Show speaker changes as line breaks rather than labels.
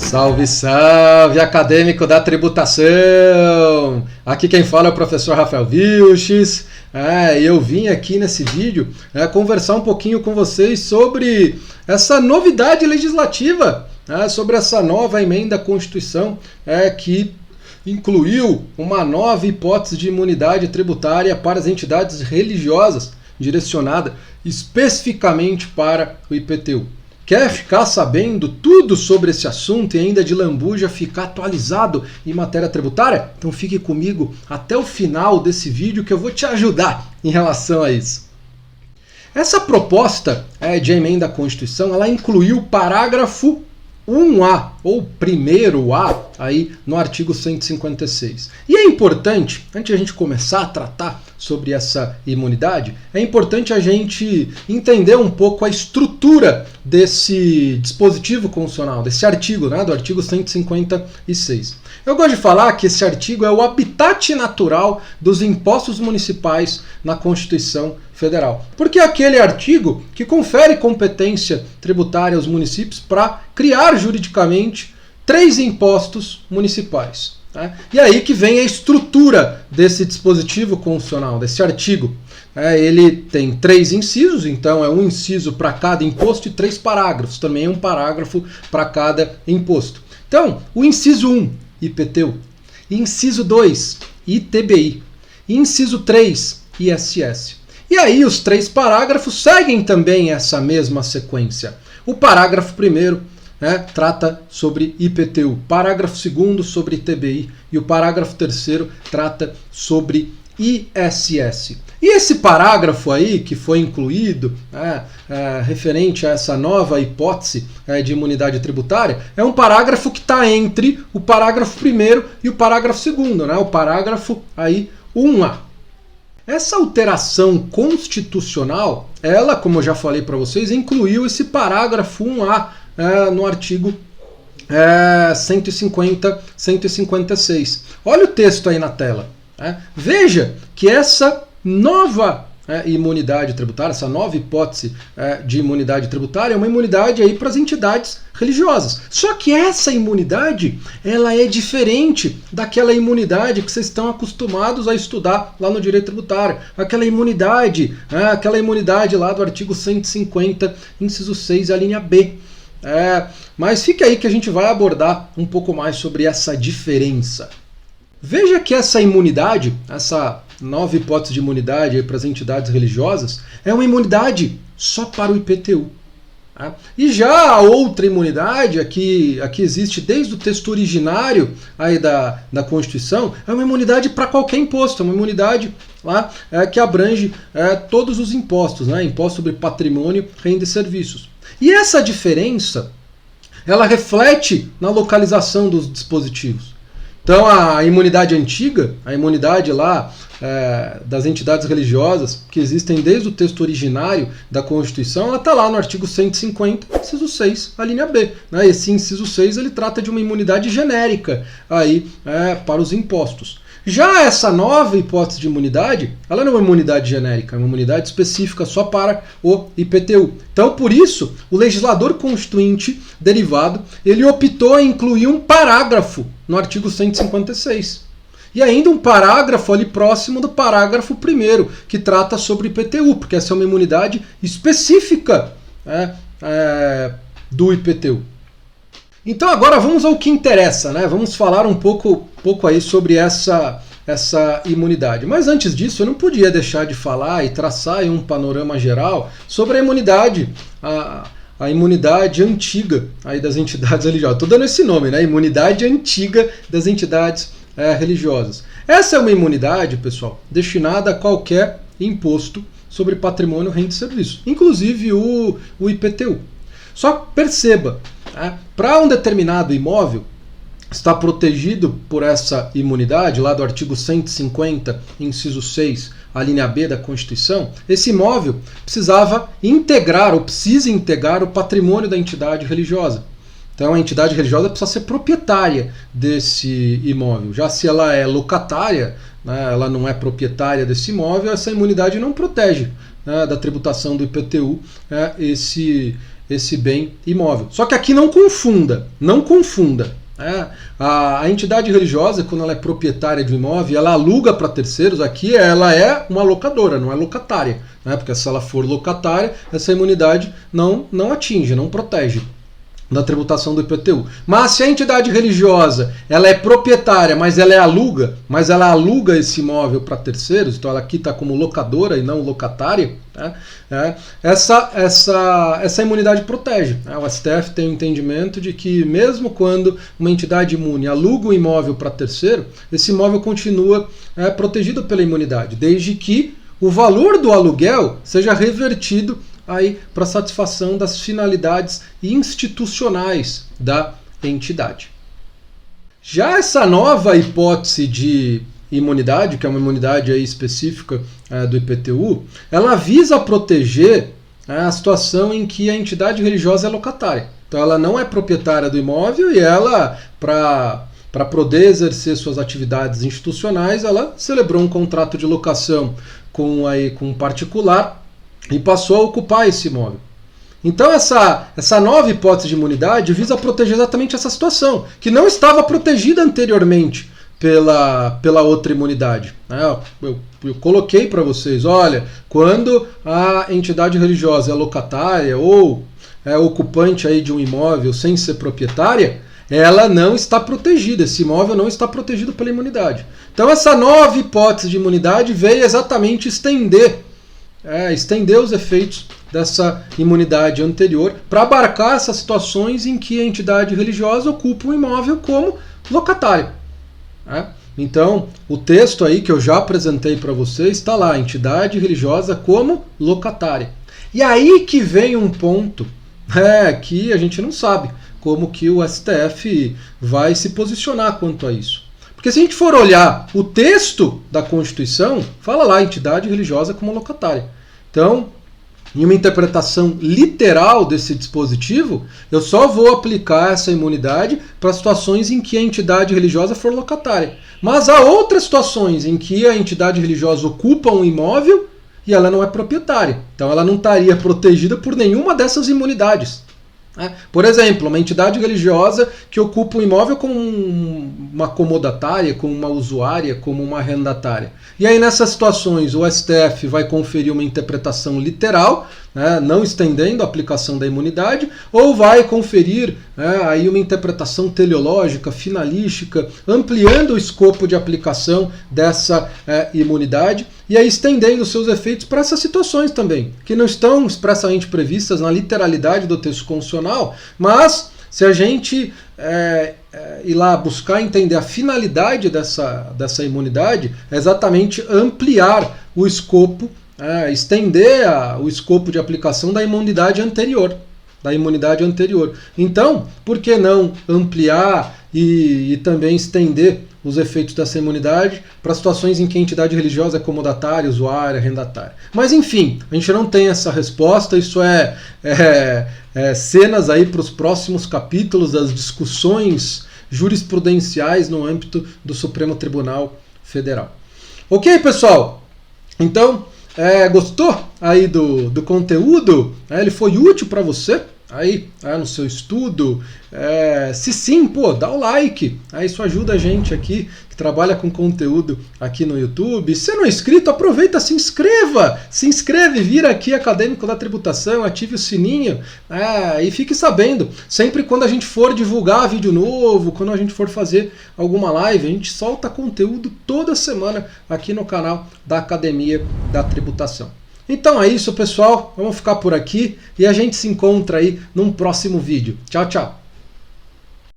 Salve, salve, acadêmico da tributação! Aqui quem fala é o professor Rafael Vilches. Eu vim aqui nesse vídeo conversar um pouquinho com vocês sobre essa novidade legislativa, sobre essa nova emenda à Constituição que incluiu uma nova hipótese de imunidade tributária para as entidades religiosas, direcionada especificamente para o IPTU. Quer ficar sabendo tudo sobre esse assunto e ainda de lambuja ficar atualizado em matéria tributária? Então fique comigo até o final desse vídeo que eu vou te ajudar em relação a isso. Essa proposta de emenda à Constituição, ela incluiu o parágrafo 1A, ou primeiro A, aí no artigo 156. E é importante, antes de a gente começar a tratar sobre essa imunidade, é importante a gente entender um pouco a estrutura desse dispositivo constitucional, desse artigo, do artigo 156. Eu gosto de falar que esse artigo é o habitat natural dos impostos municipais na Constituição Federal. Porque é aquele artigo que confere competência tributária aos municípios para criar juridicamente 3 impostos municipais. E aí que vem a estrutura desse dispositivo constitucional, desse artigo. Ele tem 3 incisos, então é um inciso para cada imposto e 3 parágrafos, também é um parágrafo para cada imposto. Então, o inciso 1, IPTU, inciso 2, ITBI, inciso 3, ISS. E aí os 3 parágrafos seguem também essa mesma sequência. O parágrafo 1º trata sobre IPTU, parágrafo 2º sobre ITBI e o parágrafo 3º trata sobre ISS. E esse parágrafo aí que foi incluído, referente a essa nova hipótese de imunidade tributária, é um parágrafo que está entre o parágrafo 1º e o parágrafo 2º, o parágrafo aí 1A. Essa alteração constitucional, ela, como eu já falei para vocês, incluiu esse parágrafo 1A no artigo 150, 156. Olha o texto aí na tela. Veja que essa nova imunidade tributária, essa nova hipótese de imunidade tributária é uma imunidade aí para as entidades religiosas. Só que essa imunidade, ela é diferente daquela imunidade que vocês estão acostumados a estudar lá no direito tributário. Aquela imunidade lá do artigo 150, inciso 6, a linha B. Mas fique aí que a gente vai abordar um pouco mais sobre essa diferença. Veja que essa imunidade, essa nova hipótese de imunidade para as entidades religiosas, é uma imunidade só para o IPTU. E já a outra imunidade, aqui existe desde o texto originário aí da Constituição, é uma imunidade para qualquer imposto, é uma imunidade lá, que abrange todos os impostos, imposto sobre patrimônio, renda e serviços. E essa diferença, ela reflete na localização dos dispositivos. Então a imunidade antiga, a imunidade lá das entidades religiosas, que existem desde o texto originário da Constituição, ela está lá no artigo 150, inciso 6, a linha B. Esse inciso 6 ele trata de uma imunidade genérica aí, para os impostos. Já essa nova hipótese de imunidade, ela não é uma imunidade genérica, é uma imunidade específica só para o IPTU. Então, por isso, o legislador constituinte derivado, ele optou em incluir um parágrafo no artigo 156. E ainda um parágrafo ali próximo do parágrafo 1º, que trata sobre IPTU, porque essa é uma imunidade específica do IPTU. Então agora vamos ao que interessa, Vamos falar um pouco aí sobre essa imunidade. Mas antes disso, eu não podia deixar de falar e traçar aí um panorama geral sobre a imunidade, a imunidade antiga aí das entidades religiosas. Estou dando esse nome, imunidade antiga das entidades religiosas. Essa é uma imunidade, pessoal, destinada a qualquer imposto sobre patrimônio, renda e serviço, inclusive o IPTU. Só perceba, para um determinado imóvel está protegido por essa imunidade, lá do artigo 150, inciso 6, a linha B da Constituição, esse imóvel precisava integrar, ou precisa integrar, o patrimônio da entidade religiosa. Então a entidade religiosa precisa ser proprietária desse imóvel. Já se ela é locatária, ela não é proprietária desse imóvel, essa imunidade não protege da tributação do IPTU esse bem imóvel. Só que aqui não confunda, não confunda. A entidade religiosa, quando ela é proprietária de um imóvel, ela aluga para terceiros, aqui ela é uma locadora, não é locatária, né? Porque se ela for locatária, essa imunidade não atinge, não protege da tributação do IPTU. Mas se a entidade religiosa ela é proprietária, mas ela aluga esse imóvel para terceiros, então ela aqui está como locadora e não locatária, né? Essa imunidade protege. O STF tem o entendimento de que mesmo quando uma entidade imune aluga o imóvel para terceiro, esse imóvel continua protegido pela imunidade, desde que o valor do aluguel seja revertido aí para satisfação das finalidades institucionais da entidade. Já essa nova hipótese de imunidade, que é uma imunidade aí específica do IPTU, ela visa proteger a situação em que a entidade religiosa é locatária. Então ela não é proprietária do imóvel e ela, para poder exercer suas atividades institucionais, ela celebrou um contrato de locação com um particular e passou a ocupar esse imóvel. Então essa nova hipótese de imunidade visa proteger exatamente essa situação, que não estava protegida anteriormente pela outra imunidade. Eu coloquei para vocês, olha, quando a entidade religiosa é locatária ou é ocupante aí de um imóvel sem ser proprietária, ela não está protegida, esse imóvel não está protegido pela imunidade. Então essa nova hipótese de imunidade veio exatamente estender os efeitos dessa imunidade anterior para abarcar essas situações em que a entidade religiosa ocupa um imóvel como locatário. Então, o texto aí que eu já apresentei para vocês está lá, entidade religiosa como locatária. E aí que vem um ponto que a gente não sabe como que o STF vai se posicionar quanto a isso. Porque se a gente for olhar o texto da Constituição, fala lá, entidade religiosa como locatária. Então, em uma interpretação literal desse dispositivo, eu só vou aplicar essa imunidade para situações em que a entidade religiosa for locatária. Mas há outras situações em que a entidade religiosa ocupa um imóvel e ela não é proprietária. Então ela não estaria protegida por nenhuma dessas imunidades. Por exemplo, uma entidade religiosa que ocupa um imóvel como uma comodatária, como uma usuária, como uma arrendatária. E aí nessas situações o STF vai conferir uma interpretação literal, não estendendo a aplicação da imunidade, ou vai conferir aí uma interpretação teleológica, finalística, ampliando o escopo de aplicação dessa imunidade, e aí estendendo os seus efeitos para essas situações também, que não estão expressamente previstas na literalidade do texto constitucional, mas se a gente ir lá buscar entender a finalidade dessa imunidade, é exatamente ampliar o escopo, estender o escopo de aplicação da imunidade anterior. Então, por que não ampliar e também estender os efeitos dessa imunidade para situações em que a entidade religiosa é comodatária, usuária, arrendatária? Mas enfim, a gente não tem essa resposta, isso cenas aí para os próximos capítulos das discussões jurisprudenciais no âmbito do Supremo Tribunal Federal. Ok, pessoal? Então, gostou aí do conteúdo? Ele foi útil para você? Aí, no seu estudo? Se sim, dá o like. Isso ajuda a gente aqui, que trabalha com conteúdo aqui no YouTube. Se não é inscrito, aproveita, se inscreva! Se inscreve, vira aqui Acadêmico da Tributação, ative o sininho e fique sabendo. Sempre quando a gente for divulgar vídeo novo, quando a gente for fazer alguma live, a gente solta conteúdo toda semana aqui no canal da Academia da Tributação. Então é isso, pessoal. Vamos ficar por aqui e a gente se encontra aí num próximo vídeo. Tchau, tchau!